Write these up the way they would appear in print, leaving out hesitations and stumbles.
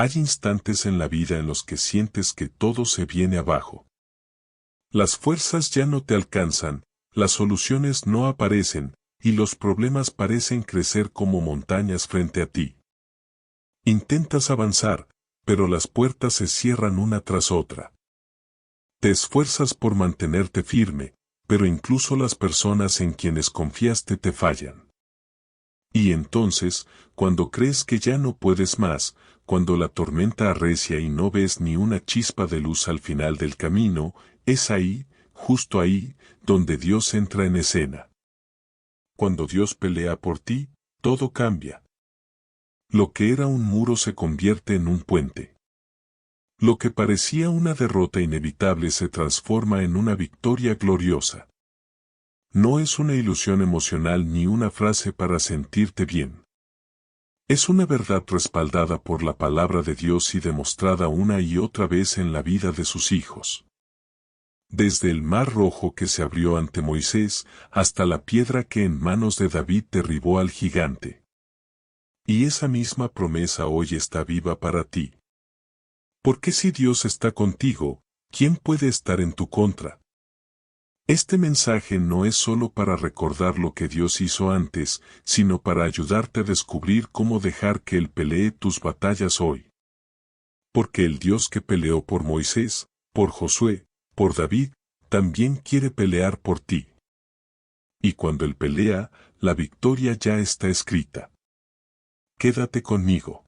Hay instantes en la vida en los que sientes que todo se viene abajo. Las fuerzas ya no te alcanzan, las soluciones no aparecen, y los problemas parecen crecer como montañas frente a ti. Intentas avanzar, pero las puertas se cierran una tras otra. Te esfuerzas por mantenerte firme, pero incluso las personas en quienes confiaste te fallan. Y entonces, cuando crees que ya no puedes más, cuando la tormenta arrecia y no ves ni una chispa de luz al final del camino, es ahí, justo ahí, donde Dios entra en escena. Cuando Dios pelea por ti, todo cambia. Lo que era un muro se convierte en un puente. Lo que parecía una derrota inevitable se transforma en una victoria gloriosa. No es una ilusión emocional ni una frase para sentirte bien. Es una verdad respaldada por la palabra de Dios y demostrada una y otra vez en la vida de sus hijos. Desde el mar rojo que se abrió ante Moisés, hasta la piedra que en manos de David derribó al gigante. Y esa misma promesa hoy está viva para ti. Porque si Dios está contigo, ¿quién puede estar en tu contra? Este mensaje no es solo para recordar lo que Dios hizo antes, sino para ayudarte a descubrir cómo dejar que Él pelee tus batallas hoy. Porque el Dios que peleó por Moisés, por Josué, por David, también quiere pelear por ti. Y cuando Él pelea, la victoria ya está escrita. Quédate conmigo.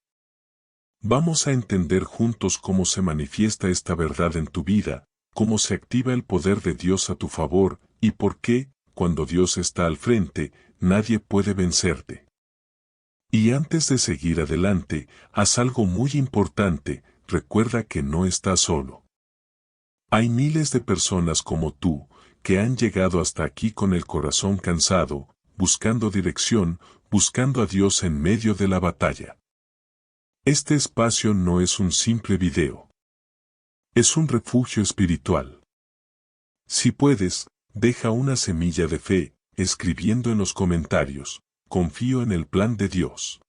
Vamos a entender juntos cómo se manifiesta esta verdad en tu vida, cómo se activa el poder de Dios a tu favor, y por qué, cuando Dios está al frente, nadie puede vencerte. Y antes de seguir adelante, haz algo muy importante, recuerda que no estás solo. Hay miles de personas como tú, que han llegado hasta aquí con el corazón cansado, buscando dirección, buscando a Dios en medio de la batalla. Este espacio no es un simple video. Es un refugio espiritual. Si puedes, deja una semilla de fe, escribiendo en los comentarios, confío en el plan de Dios.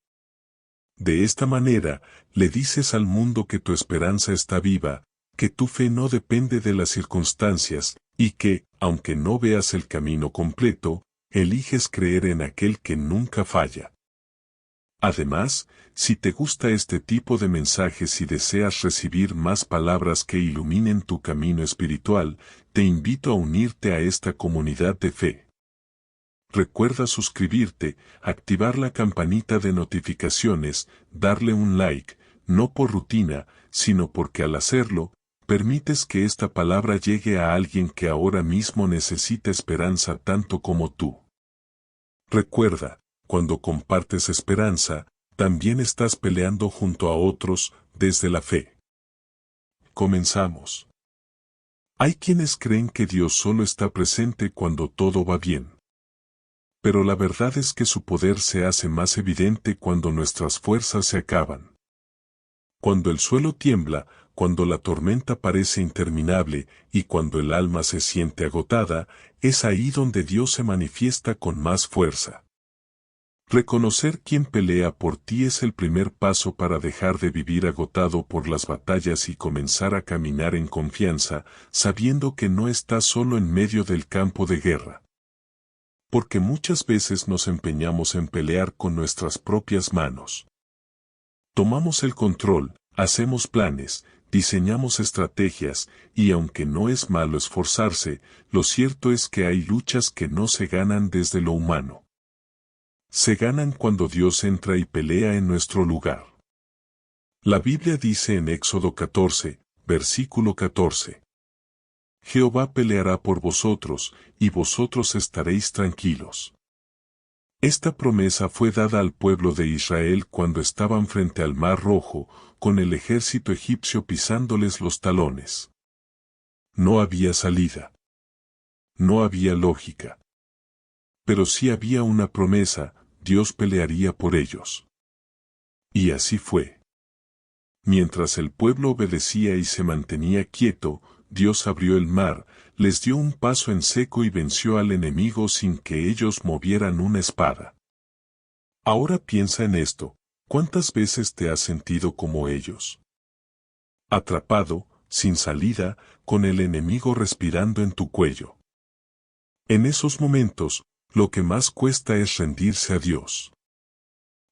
De esta manera, le dices al mundo que tu esperanza está viva, que tu fe no depende de las circunstancias, y que, aunque no veas el camino completo, eliges creer en aquel que nunca falla. Además, si te gusta este tipo de mensajes y deseas recibir más palabras que iluminen tu camino espiritual, te invito a unirte a esta comunidad de fe. Recuerda suscribirte, activar la campanita de notificaciones, darle un like, no por rutina, sino porque al hacerlo, permites que esta palabra llegue a alguien que ahora mismo necesita esperanza tanto como tú. Recuerda, cuando compartes esperanza, también estás peleando junto a otros, desde la fe. Comenzamos. Hay quienes creen que Dios solo está presente cuando todo va bien. Pero la verdad es que su poder se hace más evidente cuando nuestras fuerzas se acaban. Cuando el suelo tiembla, cuando la tormenta parece interminable, y cuando el alma se siente agotada, es ahí donde Dios se manifiesta con más fuerza. Reconocer quién pelea por ti es el primer paso para dejar de vivir agotado por las batallas y comenzar a caminar en confianza, sabiendo que no estás solo en medio del campo de guerra. Porque muchas veces nos empeñamos en pelear con nuestras propias manos. Tomamos el control, hacemos planes, diseñamos estrategias, y aunque no es malo esforzarse, lo cierto es que hay luchas que no se ganan desde lo humano. Se ganan cuando Dios entra y pelea en nuestro lugar. La Biblia dice en Éxodo 14, versículo 14. Jehová peleará por vosotros, y vosotros estaréis tranquilos. Esta promesa fue dada al pueblo de Israel cuando estaban frente al Mar Rojo, con el ejército egipcio pisándoles los talones. No había salida. No había lógica. Pero sí había una promesa, Dios pelearía por ellos. Y así fue. Mientras el pueblo obedecía y se mantenía quieto, Dios abrió el mar, les dio un paso en seco y venció al enemigo sin que ellos movieran una espada. Ahora piensa en esto, ¿Cuántas veces te has sentido como ellos? Atrapado, sin salida, con el enemigo respirando en tu cuello. En esos momentos, lo que más cuesta es rendirse a Dios.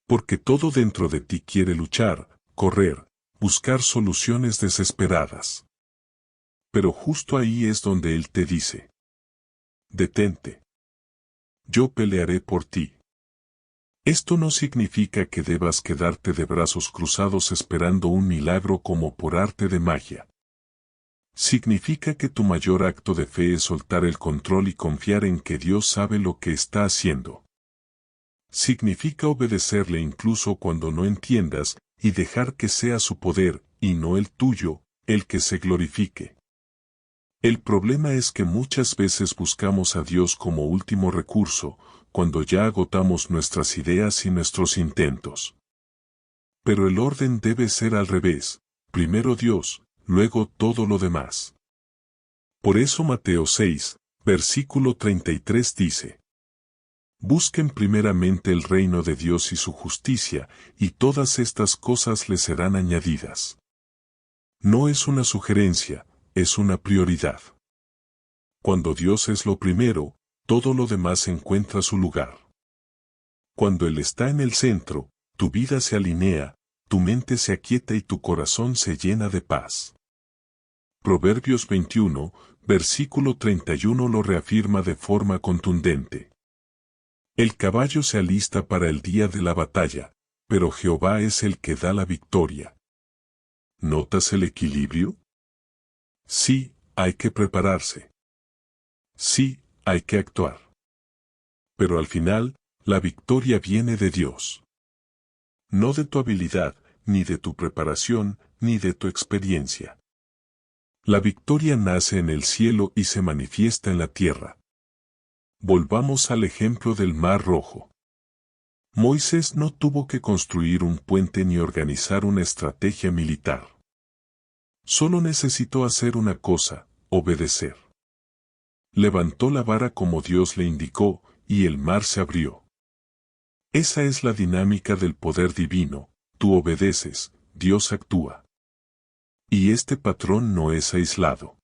Porque todo dentro de ti quiere luchar, correr, buscar soluciones desesperadas. Pero justo ahí es donde Él te dice: detente. Yo pelearé por ti. Esto no significa que debas quedarte de brazos cruzados esperando un milagro como por arte de magia. Significa que tu mayor acto de fe es soltar el control y confiar en que Dios sabe lo que está haciendo. Significa obedecerle incluso cuando no entiendas, y dejar que sea su poder, y no el tuyo, el que se glorifique. El problema es que muchas veces buscamos a Dios como último recurso, cuando ya agotamos nuestras ideas y nuestros intentos. Pero el orden debe ser al revés: primero Dios, luego todo lo demás. Por eso Mateo 6, versículo 33 dice: busquen primeramente el reino de Dios y su justicia, y todas estas cosas les serán añadidas. No es una sugerencia, es una prioridad. Cuando Dios es lo primero, todo lo demás encuentra su lugar. Cuando Él está en el centro, tu vida se alinea, tu mente se aquieta y tu corazón se llena de paz. Proverbios 21, versículo 31 lo reafirma de forma contundente. El caballo se alista para el día de la batalla, pero Jehová es el que da la victoria. ¿Notas el equilibrio? Sí, hay que prepararse. Sí, hay que actuar. Pero al final, la victoria viene de Dios. No de tu habilidad, ni de tu preparación, ni de tu experiencia. La victoria nace en el cielo y se manifiesta en la tierra. Volvamos al ejemplo del Mar Rojo. Moisés no tuvo que construir un puente ni organizar una estrategia militar. Solo necesitó hacer una cosa: obedecer. Levantó la vara como Dios le indicó, y el mar se abrió. Esa es la dinámica del poder divino: tú obedeces, Dios actúa. Y este patrón no es aislado.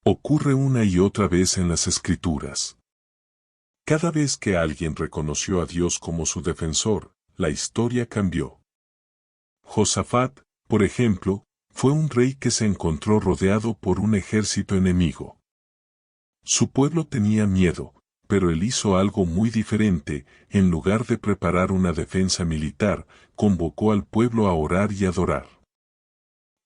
Ocurre una y otra vez en las Escrituras. Cada vez que alguien reconoció a Dios como su defensor, la historia cambió. Josafat, por ejemplo, fue un rey que se encontró rodeado por un ejército enemigo. Su pueblo tenía miedo, pero él hizo algo muy diferente: en lugar de preparar una defensa militar, convocó al pueblo a orar y adorar.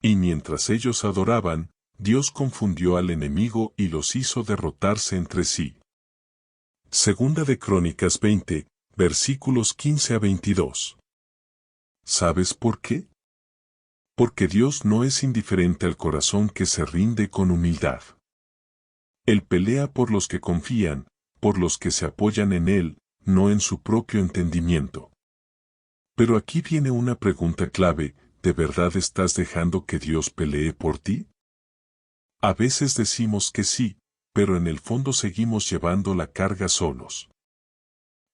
Y mientras ellos adoraban, Dios confundió al enemigo y los hizo derrotarse entre sí. Segunda de Crónicas 20, versículos 15 a 22. ¿Sabes por qué? Porque Dios no es indiferente al corazón que se rinde con humildad. Él pelea por los que confían, por los que se apoyan en Él, no en su propio entendimiento. Pero aquí viene una pregunta clave: ¿de verdad estás dejando que Dios pelee por ti? A veces decimos que sí, pero en el fondo seguimos llevando la carga solos.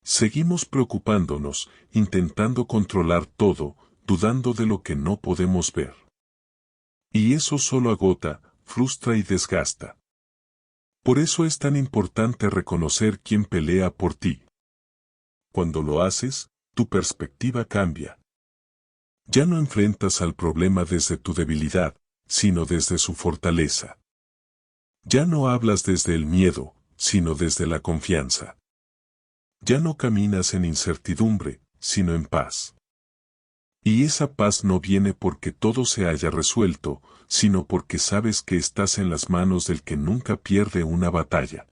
Seguimos preocupándonos, intentando controlar todo, dudando de lo que no podemos ver. Y eso solo agota, frustra y desgasta. Por eso es tan importante reconocer quién pelea por ti. Cuando lo haces, tu perspectiva cambia. Ya no enfrentas al problema desde tu debilidad, sino desde su fortaleza. Ya no hablas desde el miedo, sino desde la confianza. Ya no caminas en incertidumbre, sino en paz. Y esa paz no viene porque todo se haya resuelto, sino porque sabes que estás en las manos del que nunca pierde una batalla.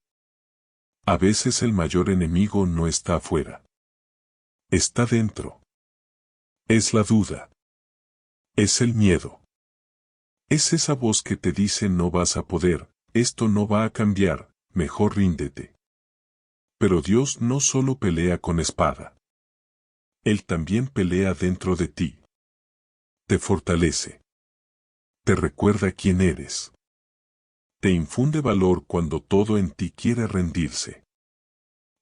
A veces el mayor enemigo no está afuera. Está dentro. Es la duda. Es el miedo. Es esa voz que te dice: no vas a poder, esto no va a cambiar, mejor ríndete. Pero Dios no solo pelea con espada. Él también pelea dentro de ti. Te fortalece. Te recuerda quién eres. Te infunde valor cuando todo en ti quiere rendirse.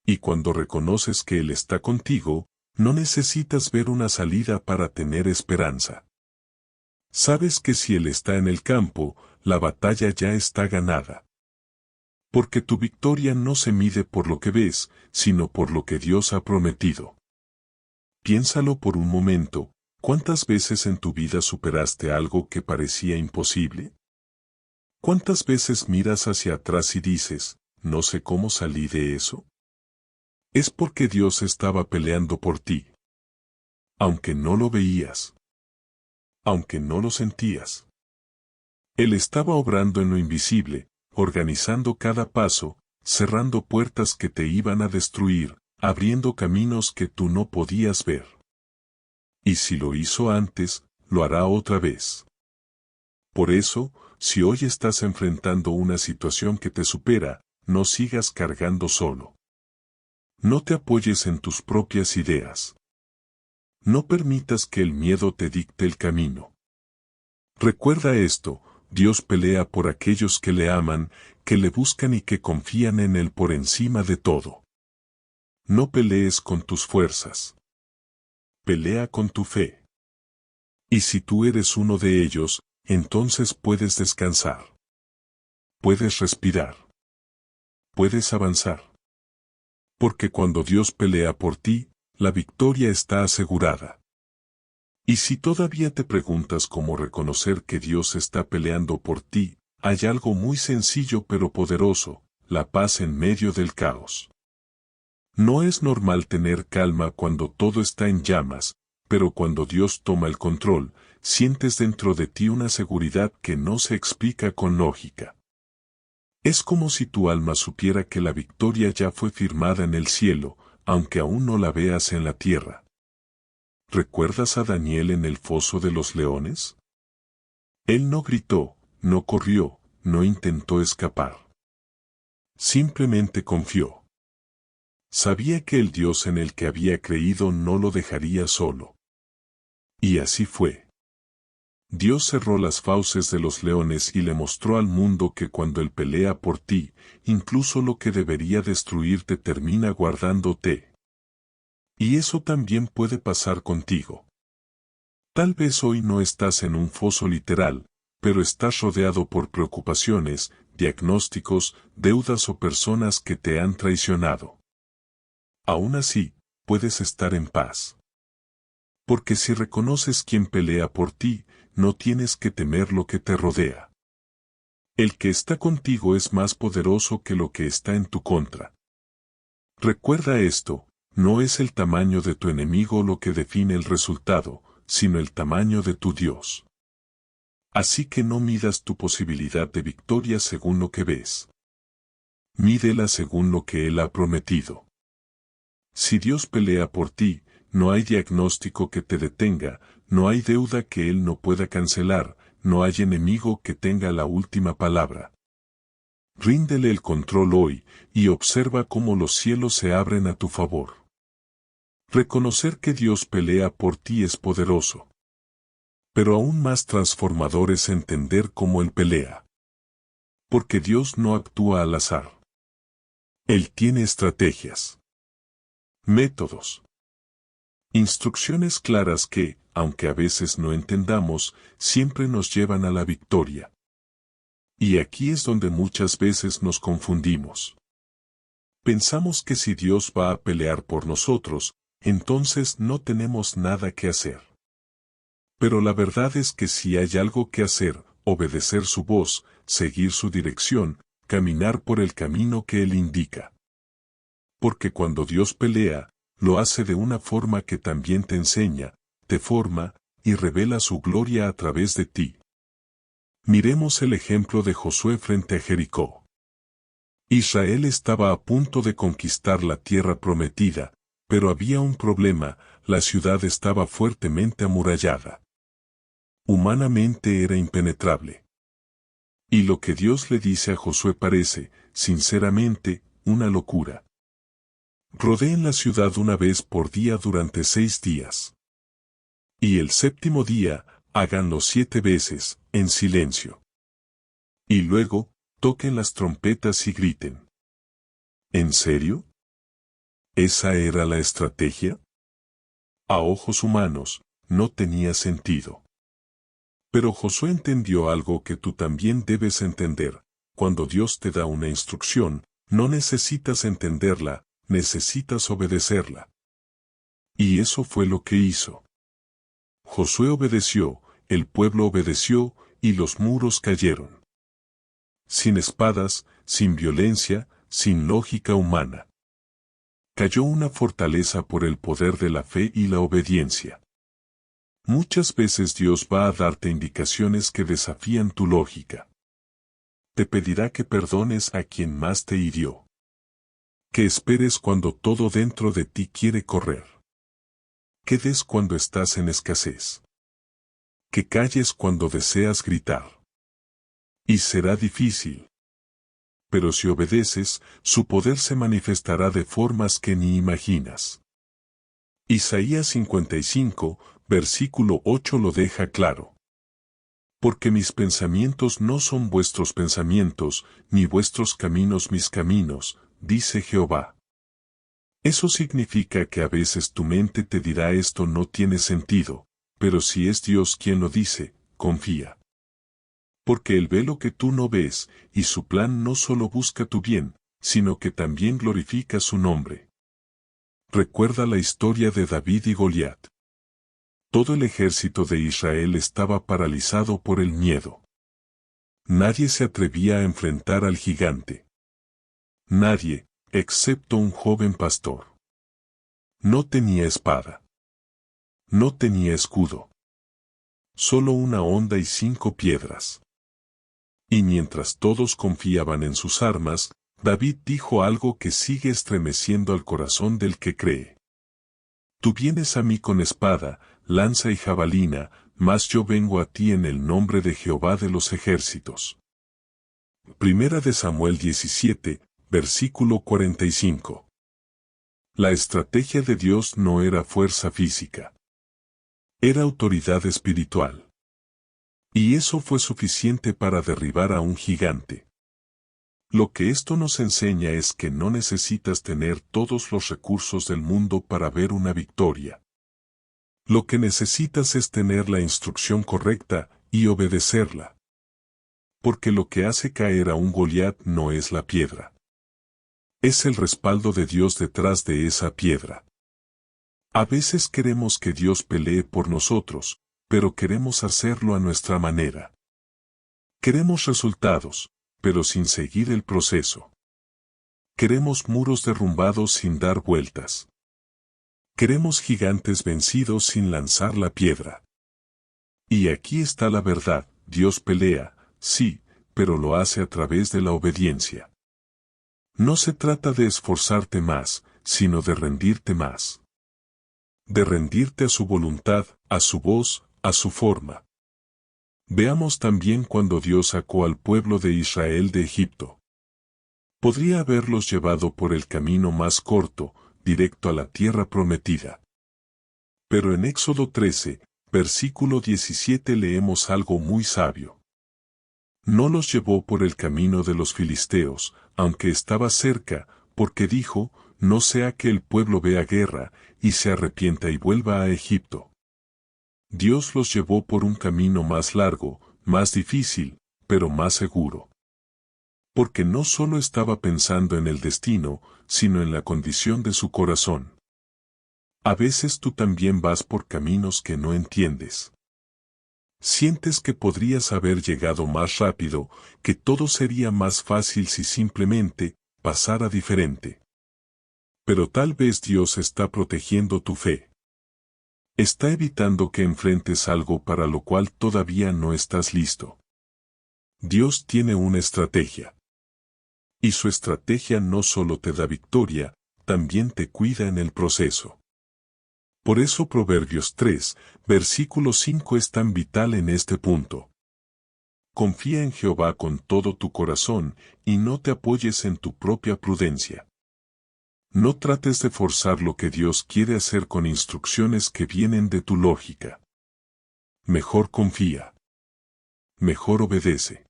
Y cuando reconoces que Él está contigo, No necesitas ver una salida para tener esperanza. Sabes que si Él está en el campo, la batalla ya está ganada. Porque tu victoria no se mide por lo que ves, sino por lo que Dios ha prometido. Piénsalo por un momento, ¿cuántas veces en tu vida superaste algo que parecía imposible? ¿Cuántas veces miras hacia atrás y dices, no sé cómo salí de eso? Es porque Dios estaba peleando por ti. Aunque no lo veías. Aunque no lo sentías. Él estaba obrando en lo invisible, organizando cada paso, cerrando puertas que te iban a destruir, abriendo caminos que tú no podías ver. Y si lo hizo antes, lo hará otra vez. Por eso, si hoy estás enfrentando una situación que te supera, no sigas cargando solo. No te apoyes en tus propias ideas. No permitas que el miedo te dicte el camino. Recuerda esto, Dios pelea por aquellos que le aman, que le buscan y que confían en Él por encima de todo. No pelees con tus fuerzas. Pelea con tu fe. Y si tú eres uno de ellos, entonces puedes descansar. Puedes respirar. Puedes avanzar. Porque cuando Dios pelea por ti, la victoria está asegurada. Y si todavía te preguntas cómo reconocer que Dios está peleando por ti, hay algo muy sencillo pero poderoso, la paz en medio del caos. No es normal tener calma cuando todo está en llamas, pero cuando Dios toma el control, sientes dentro de ti una seguridad que no se explica con lógica. Es como si tu alma supiera que la victoria ya fue firmada en el cielo, aunque aún no la veas en la tierra. ¿Recuerdas a Daniel en el foso de los leones? Él no gritó, no corrió, no intentó escapar. Simplemente confió. Sabía que el Dios en el que había creído no lo dejaría solo. Y así fue. Dios cerró las fauces de los leones y le mostró al mundo que cuando Él pelea por ti, incluso lo que debería destruirte termina guardándote. Y eso también puede pasar contigo. Tal vez hoy no estás en un foso literal, pero estás rodeado por preocupaciones, diagnósticos, deudas o personas que te han traicionado. Aún así, puedes estar en paz. Porque si reconoces quién pelea por ti, no tienes que temer lo que te rodea. El que está contigo es más poderoso que lo que está en tu contra. Recuerda esto, no es el tamaño de tu enemigo lo que define el resultado, sino el tamaño de tu Dios. Así que no midas tu posibilidad de victoria según lo que ves. Mídela según lo que Él ha prometido. Si Dios pelea por ti, no hay diagnóstico que te detenga, no hay deuda que Él no pueda cancelar, no hay enemigo que tenga la última palabra. Ríndele el control hoy, y observa cómo los cielos se abren a tu favor. Reconocer que Dios pelea por ti es poderoso. Pero aún más transformador es entender cómo Él pelea. Porque Dios no actúa al azar. Él tiene estrategias. Métodos. Instrucciones claras que, aunque a veces no entendamos, siempre nos llevan a la victoria. Y aquí es donde muchas veces nos confundimos. Pensamos que si Dios va a pelear por nosotros, entonces no tenemos nada que hacer. Pero la verdad es que si hay algo que hacer, obedecer su voz, seguir su dirección, caminar por el camino que Él indica. Porque cuando Dios pelea, lo hace de una forma que también te enseña, te forma, y revela su gloria a través de ti. Miremos el ejemplo de Josué frente a Jericó. Israel estaba a punto de conquistar la tierra prometida, pero había un problema, la ciudad estaba fuertemente amurallada. Humanamente era impenetrable. Y lo que Dios le dice a Josué parece, sinceramente, una locura. Rodeen la ciudad una vez por día durante 6 días. Y el séptimo día, háganlo 7 veces, en silencio. Y luego, toquen las trompetas y griten. ¿En serio? ¿Esa era la estrategia? A ojos humanos, no tenía sentido. Pero Josué entendió algo que tú también debes entender. Cuando Dios te da una instrucción, no necesitas entenderla, necesitas obedecerla. Y eso fue lo que hizo. Josué obedeció, el pueblo obedeció, y los muros cayeron. Sin espadas, sin violencia, sin lógica humana. Cayó una fortaleza por el poder de la fe y la obediencia. Muchas veces Dios va a darte indicaciones que desafían tu lógica. Te pedirá que perdones a quien más te hirió. Que esperes cuando todo dentro de ti quiere correr. Que des cuando estás en escasez. Que calles cuando deseas gritar. Y será difícil. Pero si obedeces, su poder se manifestará de formas que ni imaginas. Isaías 55, versículo 8 lo deja claro. Porque mis pensamientos no son vuestros pensamientos, ni vuestros caminos mis caminos, dice Jehová. Eso significa que a veces tu mente te dirá esto no tiene sentido, pero si es Dios quien lo dice, confía. Porque Él ve lo que tú no ves, y su plan no solo busca tu bien, sino que también glorifica su nombre. Recuerda la historia de David y Goliat. Todo el ejército de Israel estaba paralizado por el miedo. Nadie se atrevía a enfrentar al gigante. Nadie, excepto un joven pastor. No tenía espada. No tenía escudo. Solo una honda y 5 piedras. Y mientras todos confiaban en sus armas, David dijo algo que sigue estremeciendo al corazón del que cree. Tú vienes a mí con espada, lanza y jabalina, mas yo vengo a ti en el nombre de Jehová de los ejércitos. Primera de Samuel 17, versículo 45. La estrategia de Dios no era fuerza física. Era autoridad espiritual. Y eso fue suficiente para derribar a un gigante. Lo que esto nos enseña es que no necesitas tener todos los recursos del mundo para ver una victoria. Lo que necesitas es tener la instrucción correcta y obedecerla. Porque lo que hace caer a un Goliat no es la piedra. Es el respaldo de Dios detrás de esa piedra. A veces queremos que Dios pelee por nosotros, pero queremos hacerlo a nuestra manera. Queremos resultados, pero sin seguir el proceso. Queremos muros derrumbados sin dar vueltas. Queremos gigantes vencidos sin lanzar la piedra. Y aquí está la verdad, Dios pelea, sí, pero lo hace a través de la obediencia. No se trata de esforzarte más, sino de rendirte más. De rendirte a su voluntad, a su voz, a su forma. Veamos también cuando Dios sacó al pueblo de Israel de Egipto. Podría haberlos llevado por el camino más corto, directo a la tierra prometida. Pero en Éxodo 13, versículo 17 leemos algo muy sabio. No los llevó por el camino de los filisteos, aunque estaba cerca, porque dijo, no sea que el pueblo vea guerra, y se arrepienta y vuelva a Egipto. Dios los llevó por un camino más largo, más difícil, pero más seguro. Porque no solo estaba pensando en el destino, sino en la condición de su corazón. A veces tú también vas por caminos que no entiendes. Sientes que podrías haber llegado más rápido, que todo sería más fácil si simplemente pasara diferente. Pero tal vez Dios está protegiendo tu fe. Está evitando que enfrentes algo para lo cual todavía no estás listo. Dios tiene una estrategia. Y su estrategia no solo te da victoria, también te cuida en el proceso. Por eso Proverbios 3, versículo 5 es tan vital en este punto. Confía en Jehová con todo tu corazón, y no te apoyes en tu propia prudencia. No trates de forzar lo que Dios quiere hacer con instrucciones que vienen de tu lógica. Mejor confía. Mejor obedece.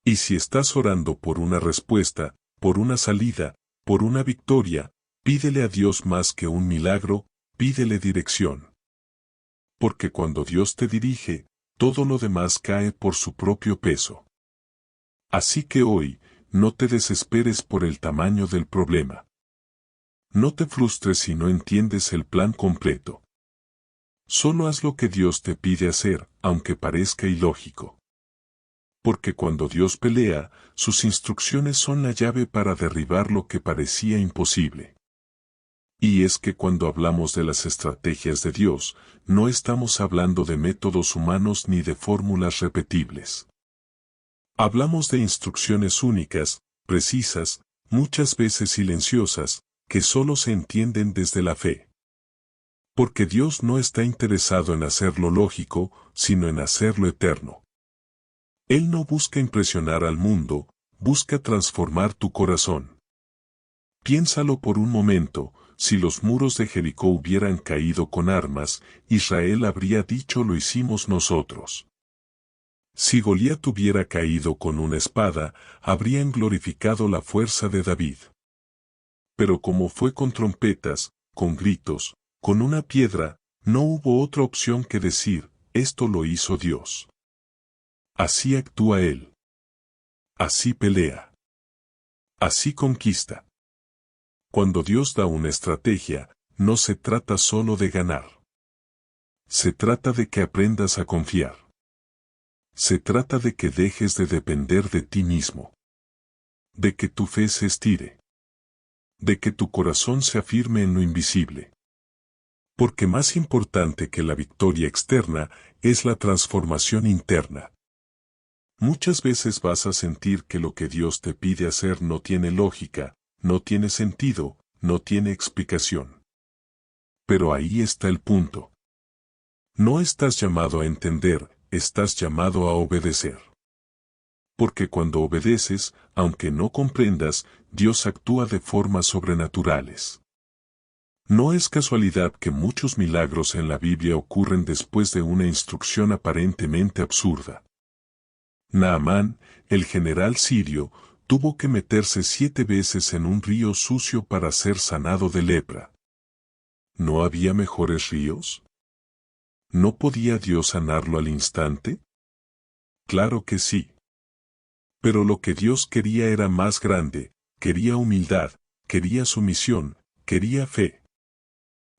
Y si estás orando por una respuesta, por una salida, por una victoria, pídele a Dios más que un milagro, pídele dirección. Porque cuando Dios te dirige, todo lo demás cae por su propio peso. Así que hoy, no te desesperes por el tamaño del problema. No te frustres si no entiendes el plan completo. Solo haz lo que Dios te pide hacer, aunque parezca ilógico. Porque cuando Dios pelea, sus instrucciones son la llave para derribar lo que parecía imposible. Y es que cuando hablamos de las estrategias de Dios, no estamos hablando de métodos humanos ni de fórmulas repetibles. Hablamos de instrucciones únicas, precisas, muchas veces silenciosas, que solo se entienden desde la fe. Porque Dios no está interesado en hacer lo lógico, sino en hacer lo eterno. Él no busca impresionar al mundo, busca transformar tu corazón. Piénsalo por un momento, si los muros de Jericó hubieran caído con armas, Israel habría dicho lo hicimos nosotros. Si Goliat hubiera caído con una espada, habrían glorificado la fuerza de David. Pero como fue con trompetas, con gritos, con una piedra, no hubo otra opción que decir, esto lo hizo Dios. Así actúa Él. Así pelea. Así conquista. Cuando Dios da una estrategia, no se trata solo de ganar. Se trata de que aprendas a confiar. Se trata de que dejes de depender de ti mismo. De que tu fe se estire. De que tu corazón se afirme en lo invisible. Porque más importante que la victoria externa es la transformación interna. Muchas veces vas a sentir que lo que Dios te pide hacer no tiene lógica, no tiene sentido, no tiene explicación. Pero ahí está el punto. No estás llamado a entender, estás llamado a obedecer. Porque cuando obedeces, aunque no comprendas, Dios actúa de formas sobrenaturales. No es casualidad que muchos milagros en la Biblia ocurren después de una instrucción aparentemente absurda. Naamán, el general sirio, tuvo que meterse 7 veces en un río sucio para ser sanado de lepra. ¿No había mejores ríos? ¿No podía Dios sanarlo al instante? Claro que sí. Pero lo que Dios quería era más grande, quería humildad, quería sumisión, quería fe.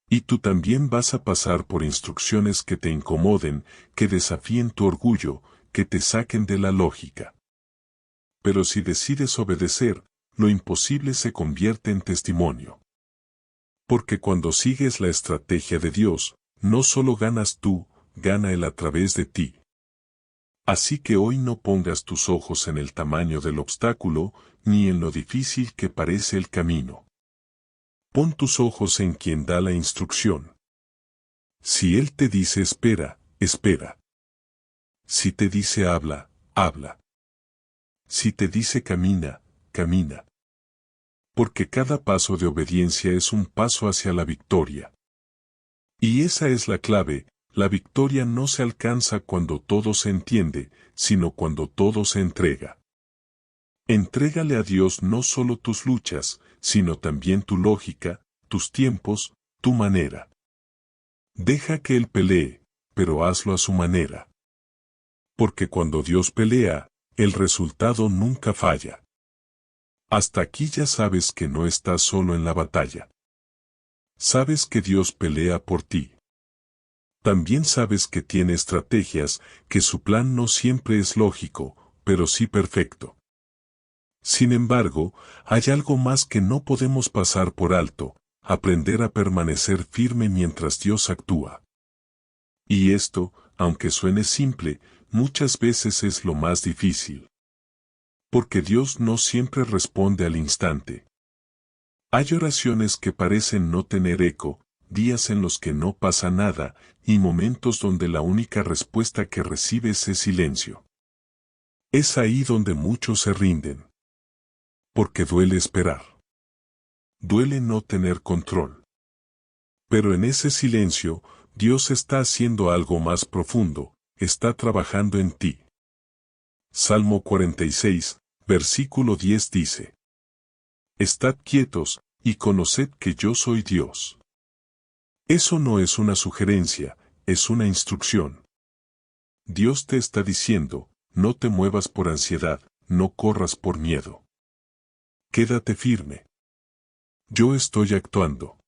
Y tú también vas a pasar por instrucciones que te incomoden, que desafíen tu orgullo, que te saquen de la lógica. Pero si decides obedecer, lo imposible se convierte en testimonio. Porque cuando sigues la estrategia de Dios, no solo ganas tú, gana Él a través de ti. Así que hoy no pongas tus ojos en el tamaño del obstáculo, ni en lo difícil que parece el camino. Pon tus ojos en quien da la instrucción. Si Él te dice espera, espera. Si te dice habla, habla. Si te dice camina, camina. Porque cada paso de obediencia es un paso hacia la victoria. Y esa es la clave, la victoria no se alcanza cuando todo se entiende, sino cuando todo se entrega. Entrégale a Dios no solo tus luchas, sino también tu lógica, tus tiempos, tu manera. Deja que Él pelee, pero hazlo a su manera. Porque cuando Dios pelea, el resultado nunca falla. Hasta aquí ya sabes que no estás solo en la batalla. Sabes que Dios pelea por ti. También sabes que tiene estrategias, que su plan no siempre es lógico, pero sí perfecto. Sin embargo, hay algo más que no podemos pasar por alto, aprender a permanecer firme mientras Dios actúa. Y esto, aunque suene simple, muchas veces es lo más difícil. Porque Dios no siempre responde al instante. Hay oraciones que parecen no tener eco, días en los que no pasa nada, y momentos donde la única respuesta que recibes es silencio. Es ahí donde muchos se rinden. Porque duele esperar. Duele no tener control. Pero en ese silencio, Dios está haciendo algo más profundo, está trabajando en ti. Salmo 46, versículo 10 dice: Estad quietos, y conoced que yo soy Dios. Eso no es una sugerencia, es una instrucción. Dios te está diciendo, no te muevas por ansiedad, no corras por miedo. Quédate firme. Yo estoy actuando.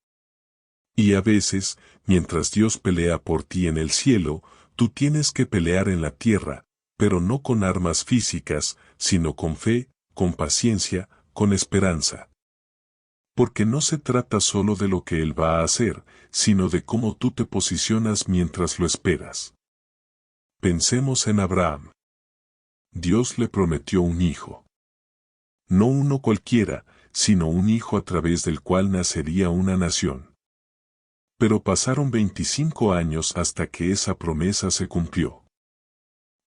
Y a veces, mientras Dios pelea por ti en el cielo, tú tienes que pelear en la tierra, pero no con armas físicas, sino con fe, con paciencia, con esperanza. Porque no se trata solo de lo que Él va a hacer, sino de cómo tú te posicionas mientras lo esperas. Pensemos en Abraham. Dios le prometió un hijo. No uno cualquiera, sino un hijo a través del cual nacería una nación. Pero pasaron 25 años hasta que esa promesa se cumplió.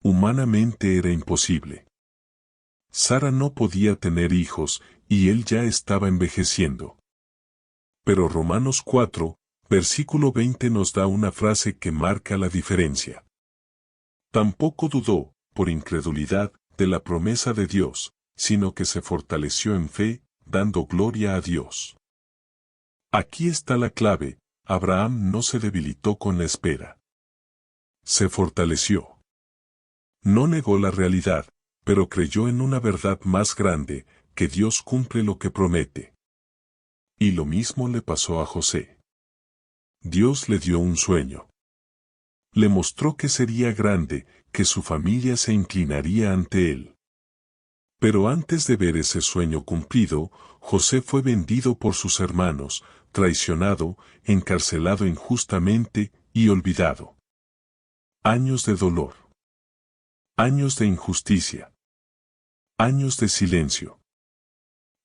Humanamente era imposible. Sara no podía tener hijos, y él ya estaba envejeciendo. Pero Romanos 4, versículo 20 nos da una frase que marca la diferencia. Tampoco dudó, por incredulidad, de la promesa de Dios, sino que se fortaleció en fe, dando gloria a Dios. Aquí está la clave, Abraham no se debilitó con la espera. Se fortaleció. No negó la realidad, pero creyó en una verdad más grande, que Dios cumple lo que promete. Y lo mismo le pasó a José. Dios le dio un sueño. Le mostró que sería grande, que su familia se inclinaría ante él. Pero antes de ver ese sueño cumplido, José fue vendido por sus hermanos, traicionado, encarcelado injustamente y olvidado. Años de dolor. Años de injusticia. Años de silencio.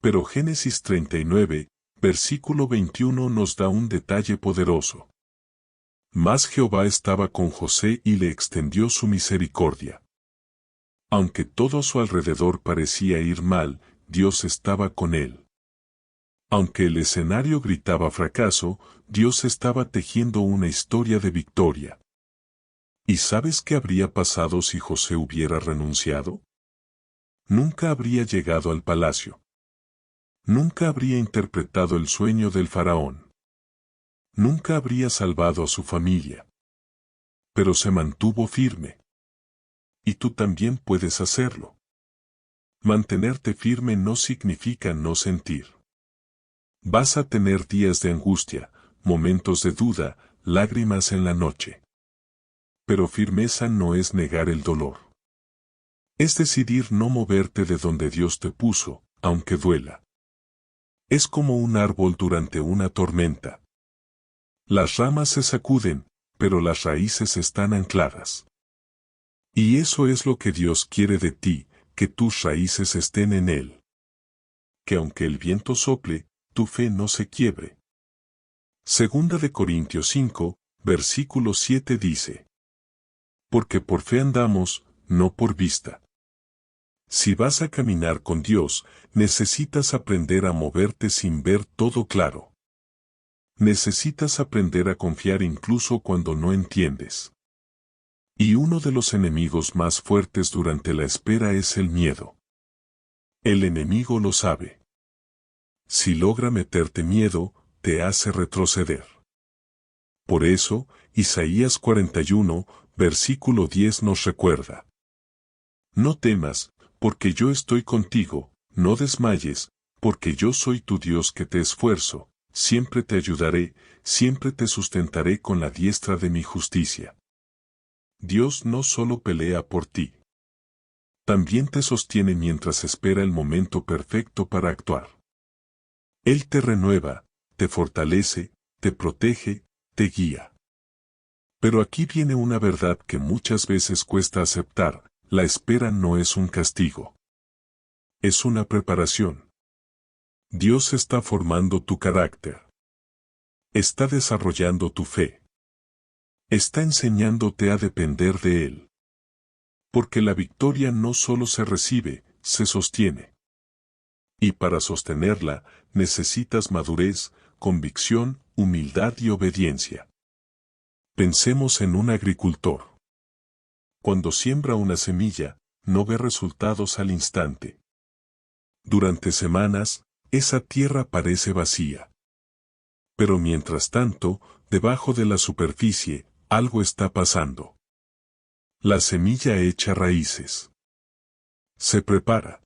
Pero Génesis 39, versículo 21 nos da un detalle poderoso. Mas Jehová estaba con José y le extendió su misericordia. Aunque todo a su alrededor parecía ir mal, Dios estaba con él. Aunque el escenario gritaba fracaso, Dios estaba tejiendo una historia de victoria. ¿Y sabes qué habría pasado si José hubiera renunciado? Nunca habría llegado al palacio. Nunca habría interpretado el sueño del faraón. Nunca habría salvado a su familia. Pero se mantuvo firme. Y tú también puedes hacerlo. Mantenerte firme no significa no sentir. Vas a tener días de angustia, momentos de duda, lágrimas en la noche. Pero firmeza no es negar el dolor. Es decidir no moverte de donde Dios te puso, aunque duela. Es como un árbol durante una tormenta. Las ramas se sacuden, pero las raíces están ancladas. Y eso es lo que Dios quiere de ti, que tus raíces estén en Él. Que aunque el viento sople, tu fe no se quiebre. Segunda de Corintios 5, versículo 7 dice: Porque por fe andamos, no por vista. Si vas a caminar con Dios, necesitas aprender a moverte sin ver todo claro. Necesitas aprender a confiar incluso cuando no entiendes. Y uno de los enemigos más fuertes durante la espera es el miedo. El enemigo lo sabe. Si logra meterte miedo, te hace retroceder. Por eso, Isaías 41, versículo 10 nos recuerda: No temas, porque yo estoy contigo, no desmayes, porque yo soy tu Dios que te esfuerzo, siempre te ayudaré, siempre te sustentaré con la diestra de mi justicia. Dios no solo pelea por ti. También te sostiene mientras espera el momento perfecto para actuar. Él te renueva, te fortalece, te protege, te guía. Pero aquí viene una verdad que muchas veces cuesta aceptar: la espera no es un castigo. Es una preparación. Dios está formando tu carácter. Está desarrollando tu fe. Está enseñándote a depender de Él. Porque la victoria no solo se recibe, se sostiene. Y para sostenerla, necesitas madurez, convicción, humildad y obediencia. Pensemos en un agricultor. Cuando siembra una semilla, no ve resultados al instante. Durante semanas, esa tierra parece vacía. Pero mientras tanto, debajo de la superficie, algo está pasando. La semilla echa raíces. Se prepara.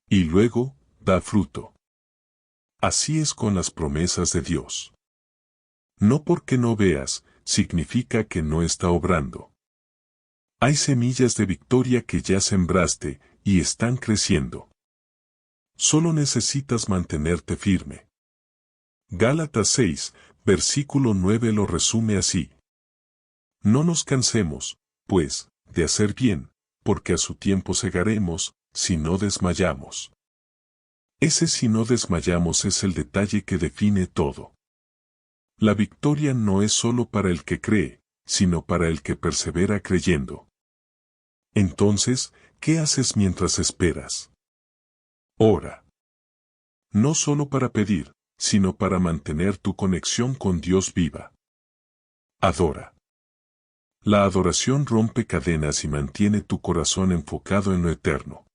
Y luego, da fruto. Así es con las promesas de Dios. No porque no veas, significa que no está obrando. Hay semillas de victoria que ya sembraste, y están creciendo. Solo necesitas mantenerte firme. Gálatas 6, versículo 9 lo resume así. No nos cansemos, pues, de hacer bien, porque a su tiempo segaremos, si no desmayamos. Ese si no desmayamos es el detalle que define todo. La victoria no es solo para el que cree, sino para el que persevera creyendo. Entonces, ¿qué haces mientras esperas? Ora. No solo para pedir, sino para mantener tu conexión con Dios viva. Adora. La adoración rompe cadenas y mantiene tu corazón enfocado en lo eterno.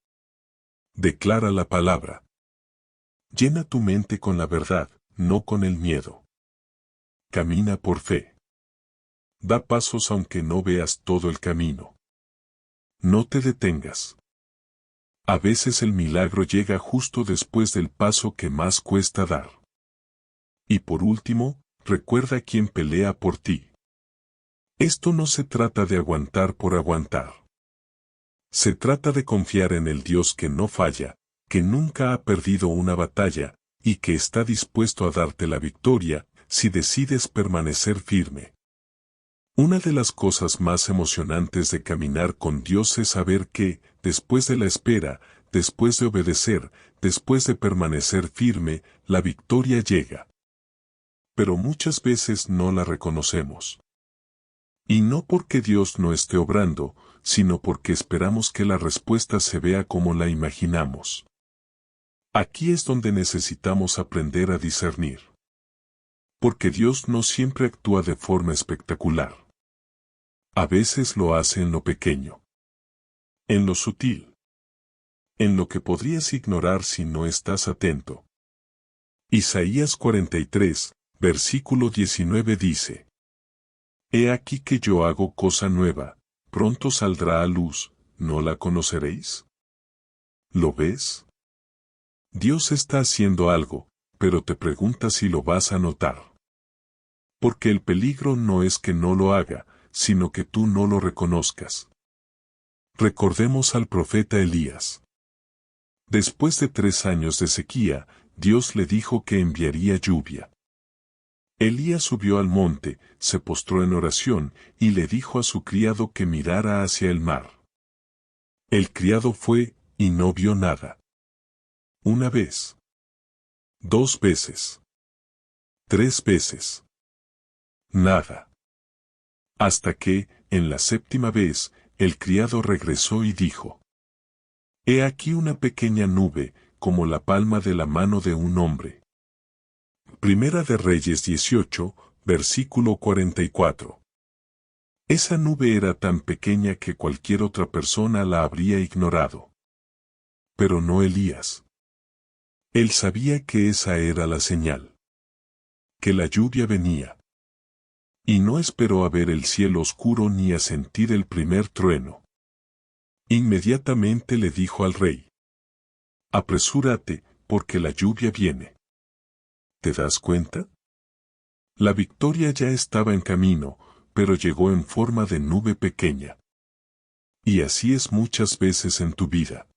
Declara la palabra. Llena tu mente con la verdad, no con el miedo. Camina por fe. Da pasos aunque no veas todo el camino. No te detengas. A veces el milagro llega justo después del paso que más cuesta dar. Y por último, recuerda quién pelea por ti. Esto no se trata de aguantar por aguantar. Se trata de confiar en el Dios que no falla, que nunca ha perdido una batalla, y que está dispuesto a darte la victoria, si decides permanecer firme. Una de las cosas más emocionantes de caminar con Dios es saber que, después de la espera, después de obedecer, después de permanecer firme, la victoria llega. Pero muchas veces no la reconocemos. Y no porque Dios no esté obrando, sino porque esperamos que la respuesta se vea como la imaginamos. Aquí es donde necesitamos aprender a discernir. Porque Dios no siempre actúa de forma espectacular. A veces lo hace en lo pequeño. En lo sutil. En lo que podrías ignorar si no estás atento. Isaías 43, versículo 19 dice: He aquí que yo hago cosa nueva, pronto saldrá a luz, ¿no la conoceréis? ¿Lo ves? Dios está haciendo algo, pero te pregunta si lo vas a notar. Porque el peligro no es que no lo haga, sino que tú no lo reconozcas. Recordemos al profeta Elías. Después de 3 años de sequía, Dios le dijo que enviaría lluvia. Elías subió al monte, se postró en oración, y le dijo a su criado que mirara hacia el mar. El criado fue, y no vio nada. 1 vez. 2 veces. 3 veces. Nada. Hasta que, en la 7ª vez, el criado regresó y dijo: He aquí una pequeña nube, como la palma de la mano de un hombre. Primera de Reyes 18, versículo 44. Esa nube era tan pequeña que cualquier otra persona la habría ignorado. Pero no Elías. Él sabía que esa era la señal. Que la lluvia venía. Y no esperó a ver el cielo oscuro ni a sentir el primer trueno. Inmediatamente le dijo al rey: Apresúrate, porque la lluvia viene. ¿Te das cuenta? La victoria ya estaba en camino, pero llegó en forma de nube pequeña. Y así es muchas veces en tu vida.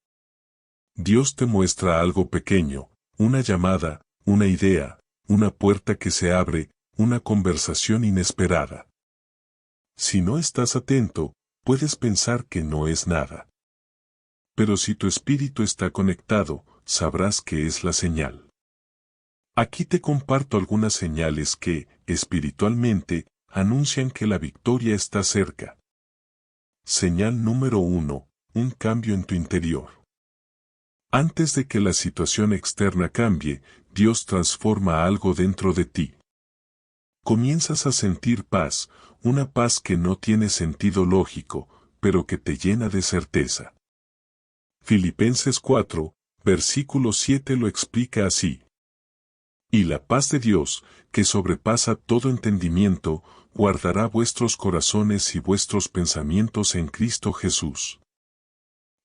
Dios te muestra algo pequeño, una llamada, una idea, una puerta que se abre, una conversación inesperada. Si no estás atento, puedes pensar que no es nada. Pero si tu espíritu está conectado, sabrás que es la señal. Aquí te comparto algunas señales que, espiritualmente, anuncian que la victoria está cerca. Señal número 1, un cambio en tu interior. Antes de que la situación externa cambie, Dios transforma algo dentro de ti. Comienzas a sentir paz, una paz que no tiene sentido lógico, pero que te llena de certeza. Filipenses 4, versículo 7 lo explica así. Y la paz de Dios, que sobrepasa todo entendimiento, guardará vuestros corazones y vuestros pensamientos en Cristo Jesús.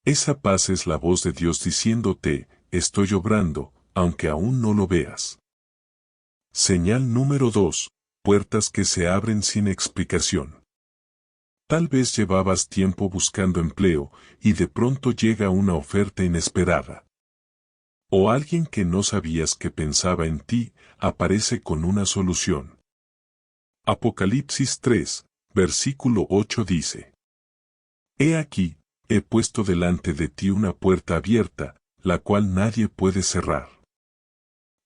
Esa paz es la voz de Dios diciéndote, estoy obrando, aunque aún no lo veas. Señal número 2. Puertas que se abren sin explicación. Tal vez llevabas tiempo buscando empleo, y de pronto llega una oferta inesperada. O alguien que no sabías que pensaba en ti, aparece con una solución. Apocalipsis 3, versículo 8 dice: He aquí, he puesto delante de ti una puerta abierta, la cual nadie puede cerrar.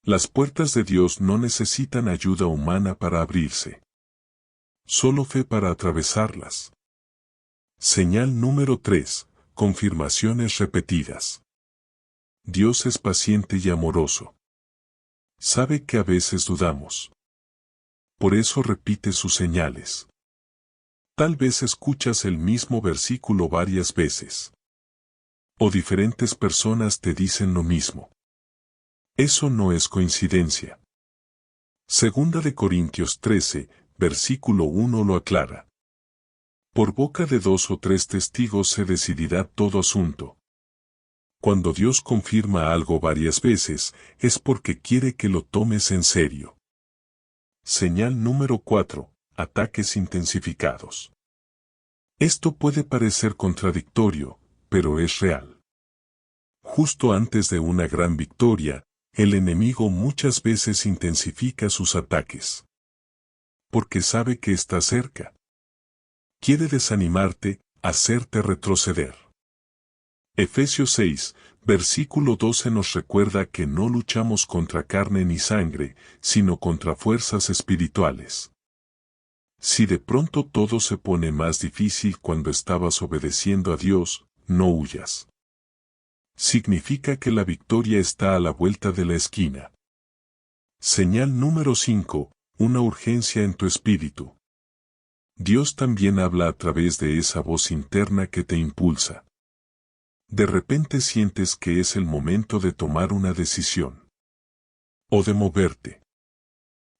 Las puertas de Dios no necesitan ayuda humana para abrirse. Solo fe para atravesarlas. Señal número 3. Confirmaciones repetidas. Dios es paciente y amoroso. Sabe que a veces dudamos. Por eso repite sus señales. Tal vez escuchas el mismo versículo varias veces. O diferentes personas te dicen lo mismo. Eso no es coincidencia. Segunda de Corintios 13, versículo 1 lo aclara. Por boca de 2 o 3 testigos se decidirá todo asunto. Cuando Dios confirma algo varias veces, es porque quiere que lo tomes en serio. Señal número 4. Ataques intensificados. Esto puede parecer contradictorio, pero es real. Justo antes de una gran victoria, el enemigo muchas veces intensifica sus ataques. Porque sabe que está cerca. Quiere desanimarte, hacerte retroceder. Efesios 6, versículo 12 nos recuerda que no luchamos contra carne ni sangre, sino contra fuerzas espirituales. Si de pronto todo se pone más difícil cuando estabas obedeciendo a Dios, no huyas. Significa que la victoria está a la vuelta de la esquina. Señal número 5. Una urgencia en tu espíritu. Dios también habla a través de esa voz interna que te impulsa. De repente sientes que es el momento de tomar una decisión. O de moverte.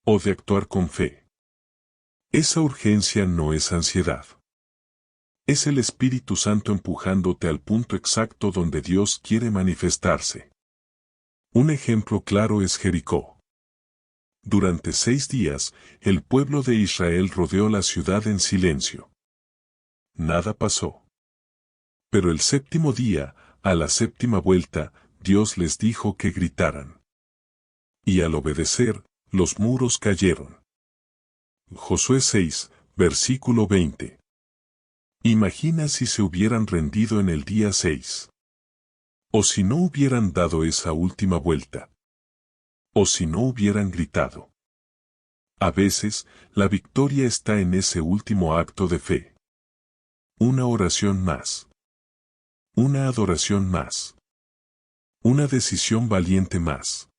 O de actuar con fe. Esa urgencia no es ansiedad. Es el Espíritu Santo empujándote al punto exacto donde Dios quiere manifestarse. Un ejemplo claro es Jericó. Durante 6 días, el pueblo de Israel rodeó la ciudad en silencio. Nada pasó. Pero el 7º día, a la 7ª vuelta, Dios les dijo que gritaran. Y al obedecer, los muros cayeron. Josué 6, versículo 20. Imagina si se hubieran rendido en el día 6. O si no hubieran dado esa última vuelta. O si no hubieran gritado. A veces, la victoria está en ese último acto de fe. Una oración más. Una adoración más. Una decisión valiente más.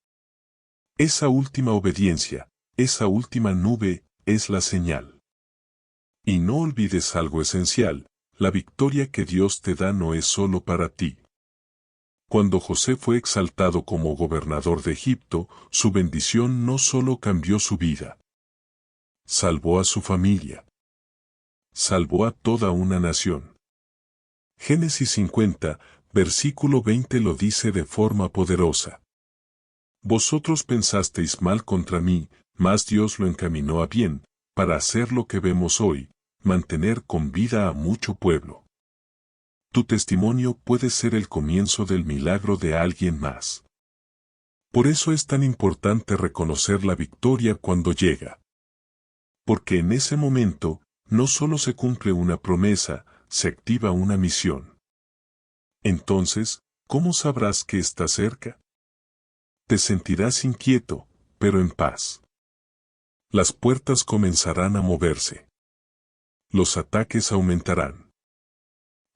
Esa última obediencia, esa última nube, es la señal. Y no olvides algo esencial, la victoria que Dios te da no es solo para ti. Cuando José fue exaltado como gobernador de Egipto, su bendición no solo cambió su vida. Salvó a su familia. Salvó a toda una nación. Génesis 50, versículo 20 lo dice de forma poderosa. Vosotros pensasteis mal contra mí, mas Dios lo encaminó a bien, para hacer lo que vemos hoy, mantener con vida a mucho pueblo. Tu testimonio puede ser el comienzo del milagro de alguien más. Por eso es tan importante reconocer la victoria cuando llega. Porque en ese momento, no solo se cumple una promesa, se activa una misión. Entonces, ¿cómo sabrás que está cerca? Te sentirás inquieto, pero en paz. Las puertas comenzarán a moverse. Los ataques aumentarán.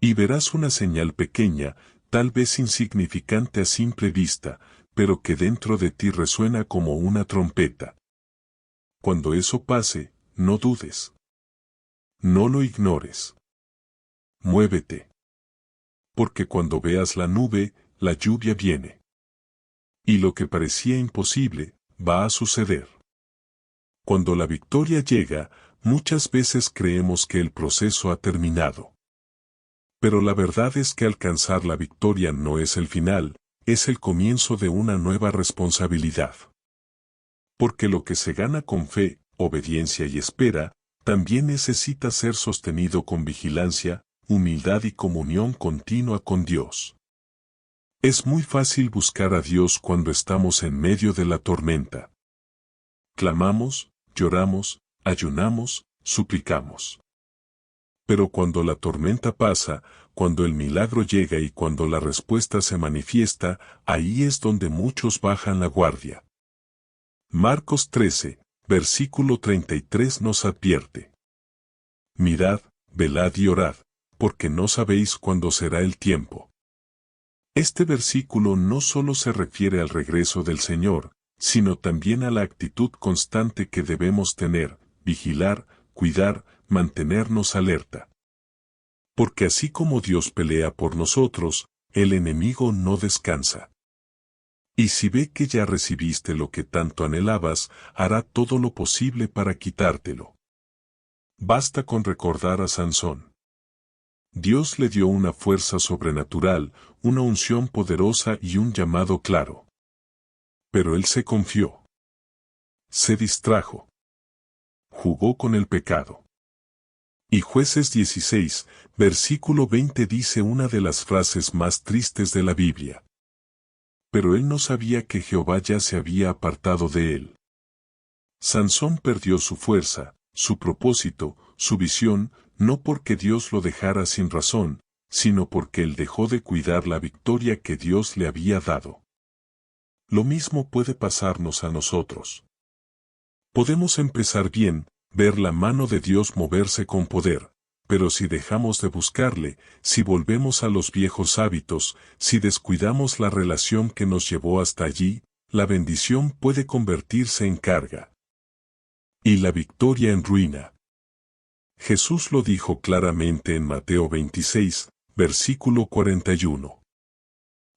Y verás una señal pequeña, tal vez insignificante a simple vista, pero que dentro de ti resuena como una trompeta. Cuando eso pase, no dudes. No lo ignores. Muévete. Porque cuando veas la nube, la lluvia viene. Y lo que parecía imposible, va a suceder. Cuando la victoria llega, muchas veces creemos que el proceso ha terminado. Pero la verdad es que alcanzar la victoria no es el final, es el comienzo de una nueva responsabilidad. Porque lo que se gana con fe, obediencia y espera, también necesita ser sostenido con vigilancia, humildad y comunión continua con Dios. Es muy fácil buscar a Dios cuando estamos en medio de la tormenta. Clamamos, lloramos, ayunamos, suplicamos. Pero cuando la tormenta pasa, cuando el milagro llega y cuando la respuesta se manifiesta, ahí es donde muchos bajan la guardia. Marcos 13, versículo 33 nos advierte: Mirad, velad y orad, porque no sabéis cuándo será el tiempo. Este versículo no solo se refiere al regreso del Señor, sino también a la actitud constante que debemos tener, vigilar, cuidar, mantenernos alerta. Porque así como Dios pelea por nosotros, el enemigo no descansa. Y si ve que ya recibiste lo que tanto anhelabas, hará todo lo posible para quitártelo. Basta con recordar a Sansón. Dios le dio una fuerza sobrenatural, una unción poderosa y un llamado claro. Pero él se confió. Se distrajo. Jugó con el pecado. Y Jueces 16, versículo 20 dice una de las frases más tristes de la Biblia. Pero él no sabía que Jehová ya se había apartado de él. Sansón perdió su fuerza, su propósito, su visión, no porque Dios lo dejara sin razón, sino porque él dejó de cuidar la victoria que Dios le había dado. Lo mismo puede pasarnos a nosotros. Podemos empezar bien, ver la mano de Dios moverse con poder, pero si dejamos de buscarle, si volvemos a los viejos hábitos, si descuidamos la relación que nos llevó hasta allí, la bendición puede convertirse en carga. Y la victoria en ruina. Jesús lo dijo claramente en Mateo 26, versículo 41.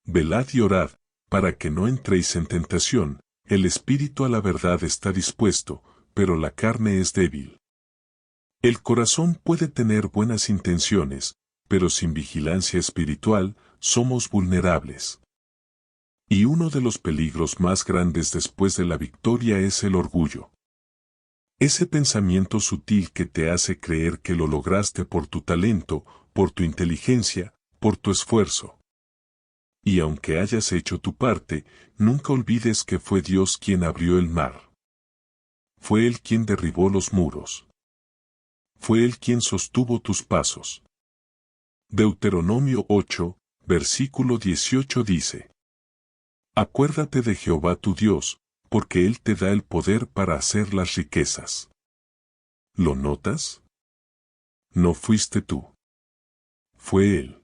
Velad y orad, para que no entréis en tentación, el espíritu a la verdad está dispuesto, pero la carne es débil. El corazón puede tener buenas intenciones, pero sin vigilancia espiritual, somos vulnerables. Y uno de los peligros más grandes después de la victoria es el orgullo. Ese pensamiento sutil que te hace creer que lo lograste por tu talento, por tu inteligencia, por tu esfuerzo. Y aunque hayas hecho tu parte, nunca olvides que fue Dios quien abrió el mar. Fue Él quien derribó los muros. Fue Él quien sostuvo tus pasos. Deuteronomio 8, versículo 18 dice: Acuérdate de Jehová tu Dios, porque Él te da el poder para hacer las riquezas. ¿Lo notas? No fuiste tú. Fue Él.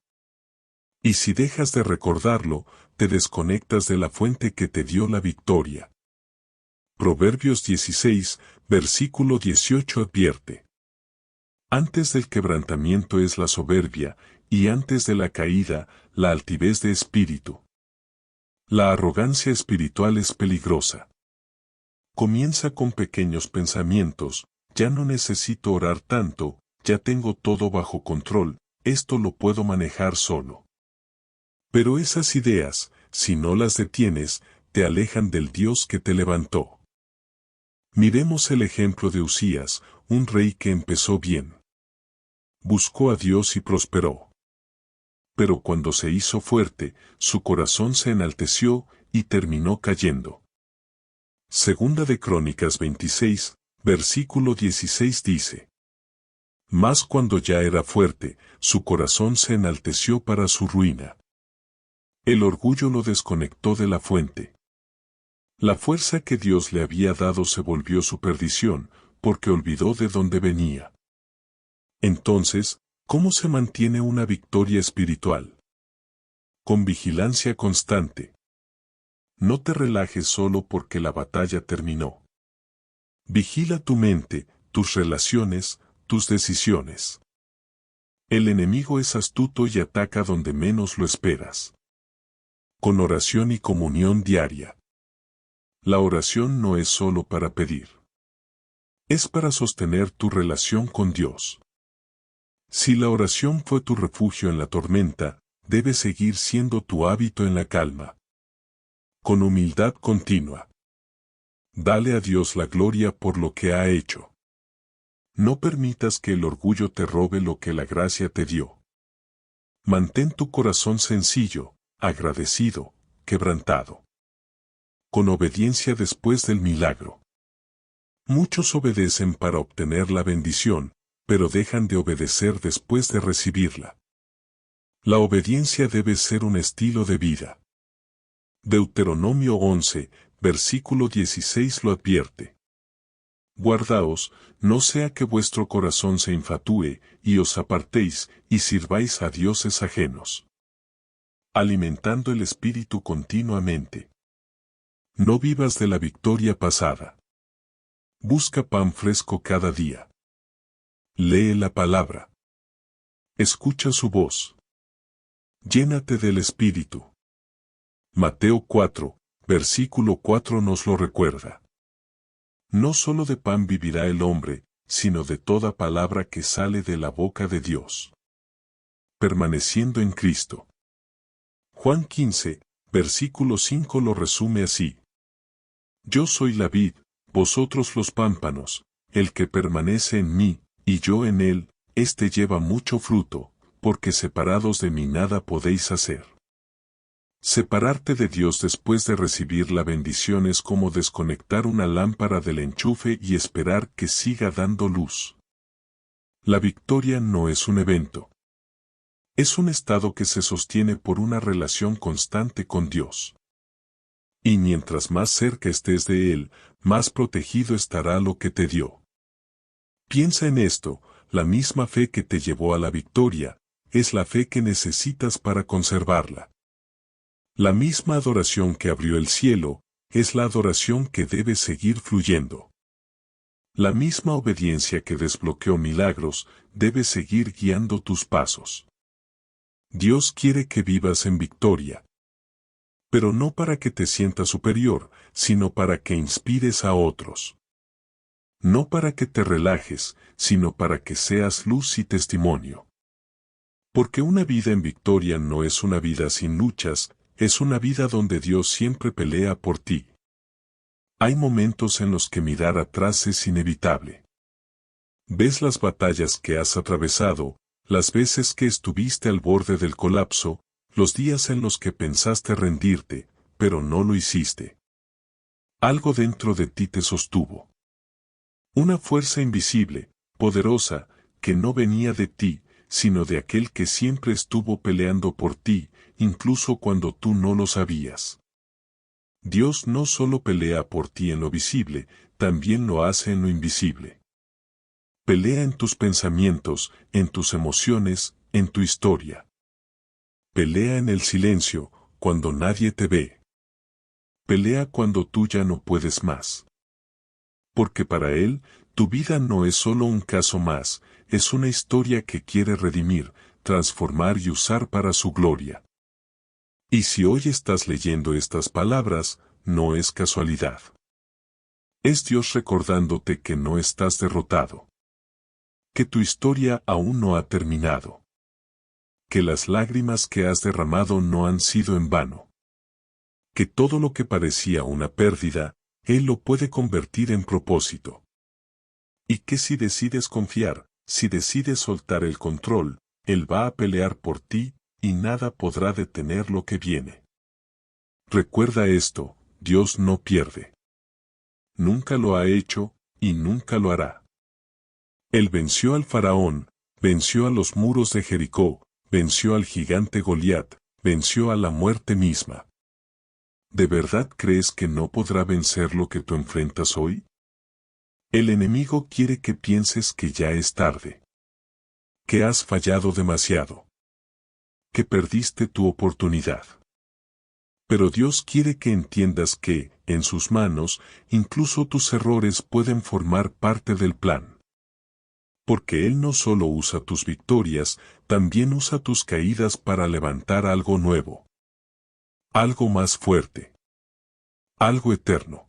Y si dejas de recordarlo, te desconectas de la fuente que te dio la victoria. Proverbios 16, versículo 18 advierte: Antes del quebrantamiento es la soberbia, y antes de la caída, la altivez de espíritu. La arrogancia espiritual es peligrosa. Comienza con pequeños pensamientos: ya no necesito orar tanto, ya tengo todo bajo control, esto lo puedo manejar solo. Pero esas ideas, si no las detienes, te alejan del Dios que te levantó. Miremos el ejemplo de Usías, un rey que empezó bien. Buscó a Dios y prosperó. Pero cuando se hizo fuerte, su corazón se enalteció y terminó cayendo. Segunda de Crónicas 26, versículo 16 dice: Mas cuando ya era fuerte, su corazón se enalteció para su ruina. El orgullo lo desconectó de la fuente. La fuerza que Dios le había dado se volvió su perdición, porque olvidó de dónde venía. Entonces, ¿cómo se mantiene una victoria espiritual? Con vigilancia constante. No te relajes solo porque la batalla terminó. Vigila tu mente, tus relaciones, tus decisiones. El enemigo es astuto y ataca donde menos lo esperas. Con oración y comunión diaria. La oración no es solo para pedir. Es para sostener tu relación con Dios. Si la oración fue tu refugio en la tormenta, debe seguir siendo tu hábito en la calma. Con humildad continua. Dale a Dios la gloria por lo que ha hecho. No permitas que el orgullo te robe lo que la gracia te dio. Mantén tu corazón sencillo, agradecido, quebrantado. Con obediencia después del milagro. Muchos obedecen para obtener la bendición, pero dejan de obedecer después de recibirla. La obediencia debe ser un estilo de vida. Deuteronomio 11, versículo 16 lo advierte. Guardaos, no sea que vuestro corazón se infatúe, y os apartéis, y sirváis a dioses ajenos. Alimentando el espíritu continuamente. No vivas de la victoria pasada. Busca pan fresco cada día. Lee la palabra. Escucha su voz. Llénate del Espíritu. Mateo 4, versículo 4 nos lo recuerda. No solo de pan vivirá el hombre, sino de toda palabra que sale de la boca de Dios. Permaneciendo en Cristo. Juan 15, versículo 5 lo resume así. Yo soy la vid, vosotros los pámpanos, el que permanece en mí, y yo en él, éste lleva mucho fruto, porque separados de mí nada podéis hacer. Separarte de Dios después de recibir la bendición es como desconectar una lámpara del enchufe y esperar que siga dando luz. La victoria no es un evento. Es un estado que se sostiene por una relación constante con Dios. Y mientras más cerca estés de Él, más protegido estará lo que te dio. Piensa en esto, la misma fe que te llevó a la victoria, es la fe que necesitas para conservarla. La misma adoración que abrió el cielo, es la adoración que debe seguir fluyendo. La misma obediencia que desbloqueó milagros, debe seguir guiando tus pasos. Dios quiere que vivas en victoria. Pero no para que te sientas superior, sino para que inspires a otros. No para que te relajes, sino para que seas luz y testimonio. Porque una vida en victoria no es una vida sin luchas, es una vida donde Dios siempre pelea por ti. Hay momentos en los que mirar atrás es inevitable. Ves las batallas que has atravesado, las veces que estuviste al borde del colapso, los días en los que pensaste rendirte, pero no lo hiciste. Algo dentro de ti te sostuvo. Una fuerza invisible, poderosa, que no venía de ti, sino de aquel que siempre estuvo peleando por ti, incluso cuando tú no lo sabías. Dios no solo pelea por ti en lo visible, también lo hace en lo invisible. Pelea en tus pensamientos, en tus emociones, en tu historia. Pelea en el silencio, cuando nadie te ve. Pelea cuando tú ya no puedes más. Porque para Él, tu vida no es solo un caso más, es una historia que quiere redimir, transformar y usar para su gloria. Y si hoy estás leyendo estas palabras, no es casualidad. Es Dios recordándote que no estás derrotado. Que tu historia aún no ha terminado. Que las lágrimas que has derramado no han sido en vano. Que todo lo que parecía una pérdida, Él lo puede convertir en propósito. Y que si decides confiar, si decides soltar el control, Él va a pelear por ti, y nada podrá detener lo que viene. Recuerda esto, Dios no pierde. Nunca lo ha hecho, y nunca lo hará. Él venció al faraón, venció a los muros de Jericó, venció al gigante Goliat, venció a la muerte misma. ¿De verdad crees que no podrá vencer lo que tú enfrentas hoy? El enemigo quiere que pienses que ya es tarde. Que has fallado demasiado. Que perdiste tu oportunidad. Pero Dios quiere que entiendas que, en sus manos, incluso tus errores pueden formar parte del plan. Porque Él no solo usa tus victorias, también usa tus caídas para levantar algo nuevo. Algo más fuerte. Algo eterno.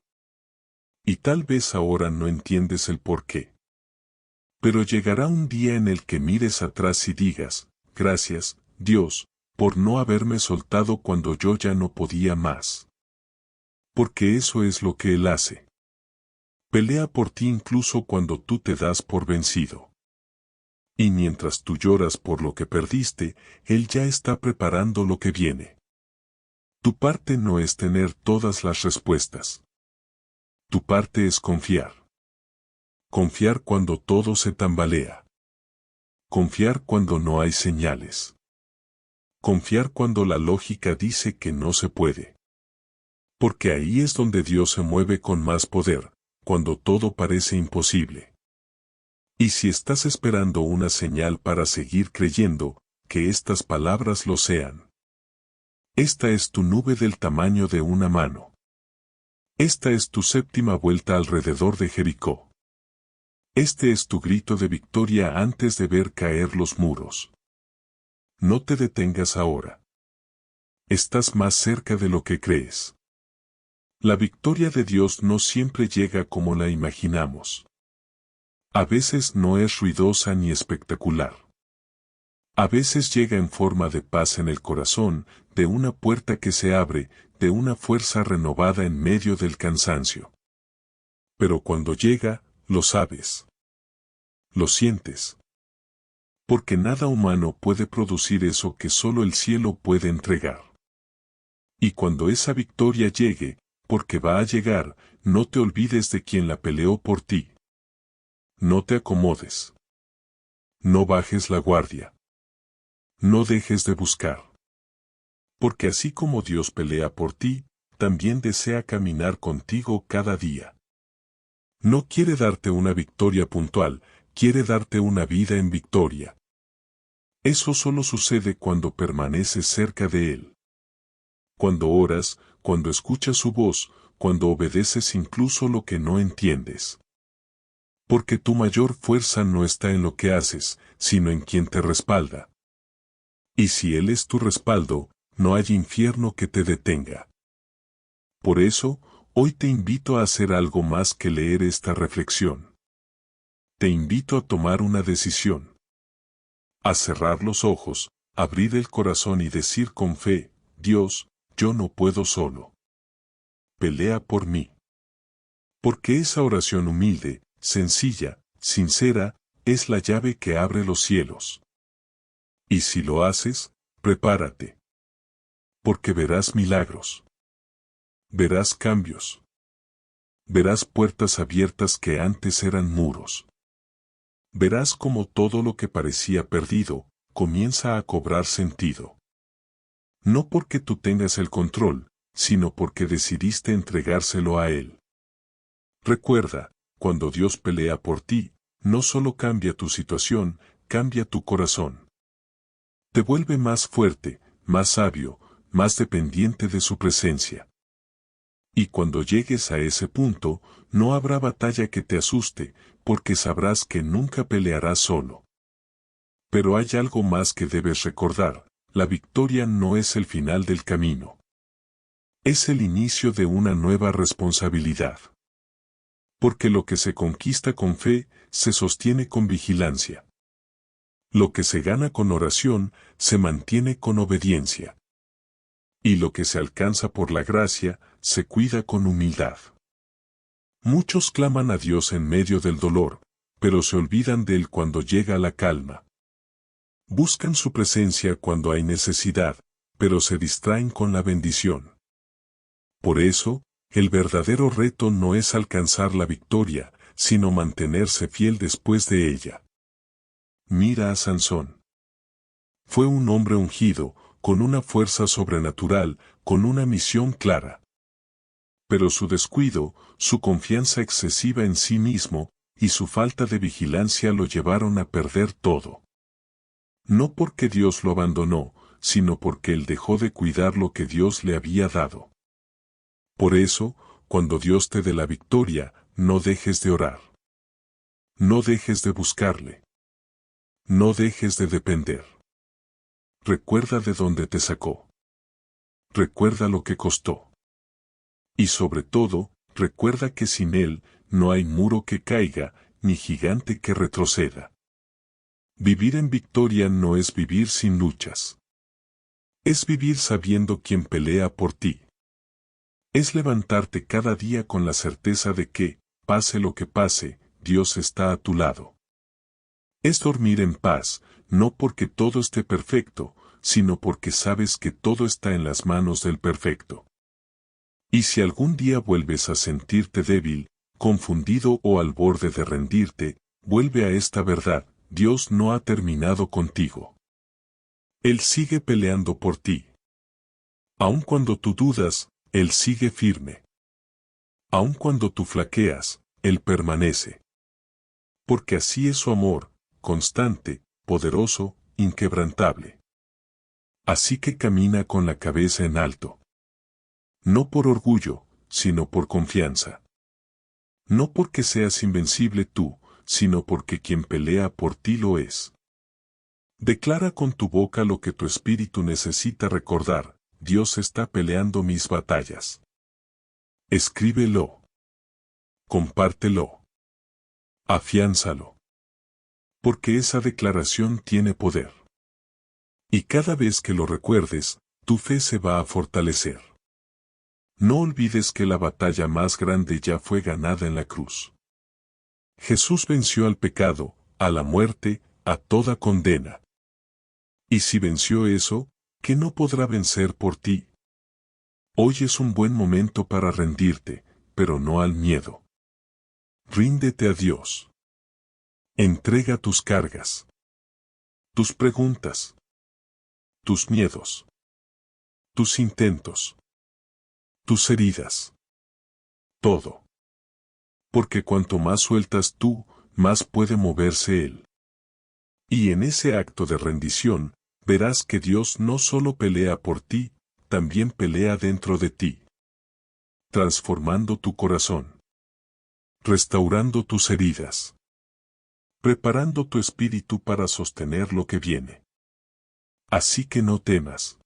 Y tal vez ahora no entiendes el por qué. Pero llegará un día en el que mires atrás y digas, gracias, Dios, por no haberme soltado cuando yo ya no podía más. Porque eso es lo que Él hace. Pelea por ti incluso cuando tú te das por vencido. Y mientras tú lloras por lo que perdiste, Él ya está preparando lo que viene. Tu parte no es tener todas las respuestas. Tu parte es confiar. Confiar cuando todo se tambalea. Confiar cuando no hay señales. Confiar cuando la lógica dice que no se puede. Porque ahí es donde Dios se mueve con más poder, cuando todo parece imposible. Y si estás esperando una señal para seguir creyendo, que estas palabras lo sean. Esta es tu nube del tamaño de una mano. Esta es tu séptima vuelta alrededor de Jericó. Este es tu grito de victoria antes de ver caer los muros. No te detengas ahora. Estás más cerca de lo que crees. La victoria de Dios no siempre llega como la imaginamos. A veces no es ruidosa ni espectacular. A veces llega en forma de paz en el corazón, de una puerta que se abre, de una fuerza renovada en medio del cansancio. Pero cuando llega, lo sabes. Lo sientes. Porque nada humano puede producir eso que solo el cielo puede entregar. Y cuando esa victoria llegue, porque va a llegar, no te olvides de quien la peleó por ti. No te acomodes. No bajes la guardia. No dejes de buscar. Porque así como Dios pelea por ti, también desea caminar contigo cada día. No quiere darte una victoria puntual, quiere darte una vida en victoria. Eso solo sucede cuando permaneces cerca de Él. Cuando oras, cuando escuchas su voz, cuando obedeces incluso lo que no entiendes. Porque tu mayor fuerza no está en lo que haces, sino en quien te respalda. Y si Él es tu respaldo, no hay infierno que te detenga. Por eso, hoy te invito a hacer algo más que leer esta reflexión. Te invito a tomar una decisión. A cerrar los ojos, abrir el corazón y decir con fe, Dios, yo no puedo solo. Pelea por mí. Porque esa oración humilde, sencilla, sincera, es la llave que abre los cielos. Y si lo haces, prepárate. Porque verás milagros. Verás cambios. Verás puertas abiertas que antes eran muros. Verás como todo lo que parecía perdido, comienza a cobrar sentido. No porque tú tengas el control, sino porque decidiste entregárselo a Él. Recuerda, cuando Dios pelea por ti, no solo cambia tu situación, cambia tu corazón. Te vuelve más fuerte, más sabio, más dependiente de su presencia. Y cuando llegues a ese punto, no habrá batalla que te asuste, porque sabrás que nunca pelearás solo. Pero hay algo más que debes recordar, la victoria no es el final del camino. Es el inicio de una nueva responsabilidad. Porque lo que se conquista con fe, se sostiene con vigilancia. Lo que se gana con oración, se mantiene con obediencia. Y lo que se alcanza por la gracia, se cuida con humildad. Muchos claman a Dios en medio del dolor, pero se olvidan de Él cuando llega la calma. Buscan su presencia cuando hay necesidad, pero se distraen con la bendición. Por eso, el verdadero reto no es alcanzar la victoria, sino mantenerse fiel después de ella. Mira a Sansón. Fue un hombre ungido, con una fuerza sobrenatural, con una misión clara. Pero su descuido, su confianza excesiva en sí mismo, y su falta de vigilancia lo llevaron a perder todo. No porque Dios lo abandonó, sino porque él dejó de cuidar lo que Dios le había dado. Por eso, cuando Dios te dé la victoria, no dejes de orar. No dejes de buscarle. No dejes de depender. Recuerda de dónde te sacó. Recuerda lo que costó. Y sobre todo, recuerda que sin Él no hay muro que caiga, ni gigante que retroceda. Vivir en victoria no es vivir sin luchas. Es vivir sabiendo quién pelea por ti. Es levantarte cada día con la certeza de que, pase lo que pase, Dios está a tu lado. Es dormir en paz, no porque todo esté perfecto, sino porque sabes que todo está en las manos del perfecto. Y si algún día vuelves a sentirte débil, confundido o al borde de rendirte, vuelve a esta verdad: Dios no ha terminado contigo. Él sigue peleando por ti. Aun cuando tú dudas, Él sigue firme. Aun cuando tú flaqueas, Él permanece. Porque así es su amor, constante, poderoso, inquebrantable. Así que camina con la cabeza en alto. No por orgullo, sino por confianza. No porque seas invencible tú, sino porque quien pelea por ti lo es. Declara con tu boca lo que tu espíritu necesita recordar: Dios está peleando mis batallas. Escríbelo. Compártelo. Afiánzalo. Porque esa declaración tiene poder. Y cada vez que lo recuerdes, tu fe se va a fortalecer. No olvides que la batalla más grande ya fue ganada en la cruz. Jesús venció al pecado, a la muerte, a toda condena. Y si venció eso, ¿qué no podrá vencer por ti? Hoy es un buen momento para rendirte, pero no al miedo. Ríndete a Dios. Entrega tus cargas, tus preguntas, tus miedos, tus intentos, tus heridas. Todo. Porque cuanto más sueltas tú, más puede moverse Él. Y en ese acto de rendición, verás que Dios no solo pelea por ti, también pelea dentro de ti. Transformando tu corazón. Restaurando tus heridas. Preparando tu espíritu para sostener lo que viene. Así que no temas.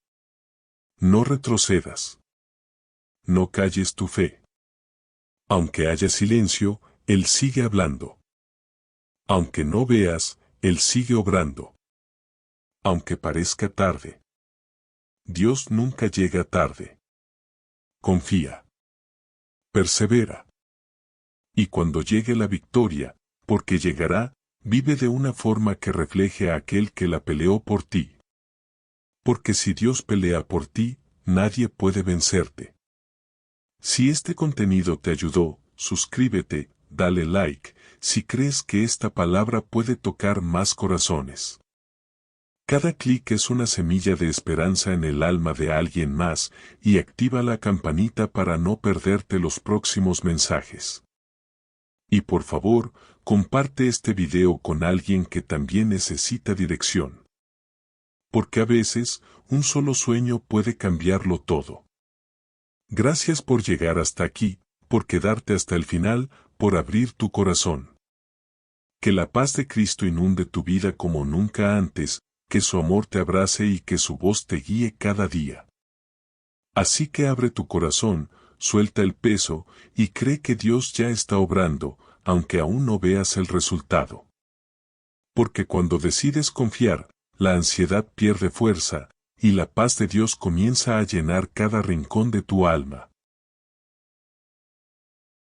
No retrocedas. No calles tu fe. Aunque haya silencio, Él sigue hablando. Aunque no veas, Él sigue obrando. Aunque parezca tarde. Dios nunca llega tarde. Confía. Persevera. Y cuando llegue la victoria, porque llegará, vive de una forma que refleje a aquel que la peleó por ti. Porque si Dios pelea por ti, nadie puede vencerte. Si este contenido te ayudó, suscríbete, dale like, si crees que esta palabra puede tocar más corazones. Cada clic es una semilla de esperanza en el alma de alguien más, y activa la campanita para no perderte los próximos mensajes. Y por favor, comparte este video con alguien que también necesita dirección. Porque a veces, un solo sueño puede cambiarlo todo. Gracias por llegar hasta aquí, por quedarte hasta el final, por abrir tu corazón. Que la paz de Cristo inunde tu vida como nunca antes, que su amor te abrace y que su voz te guíe cada día. Así que abre tu corazón, suelta el peso, y cree que Dios ya está obrando, aunque aún no veas el resultado. Porque cuando decides confiar, la ansiedad pierde fuerza, y la paz de Dios comienza a llenar cada rincón de tu alma.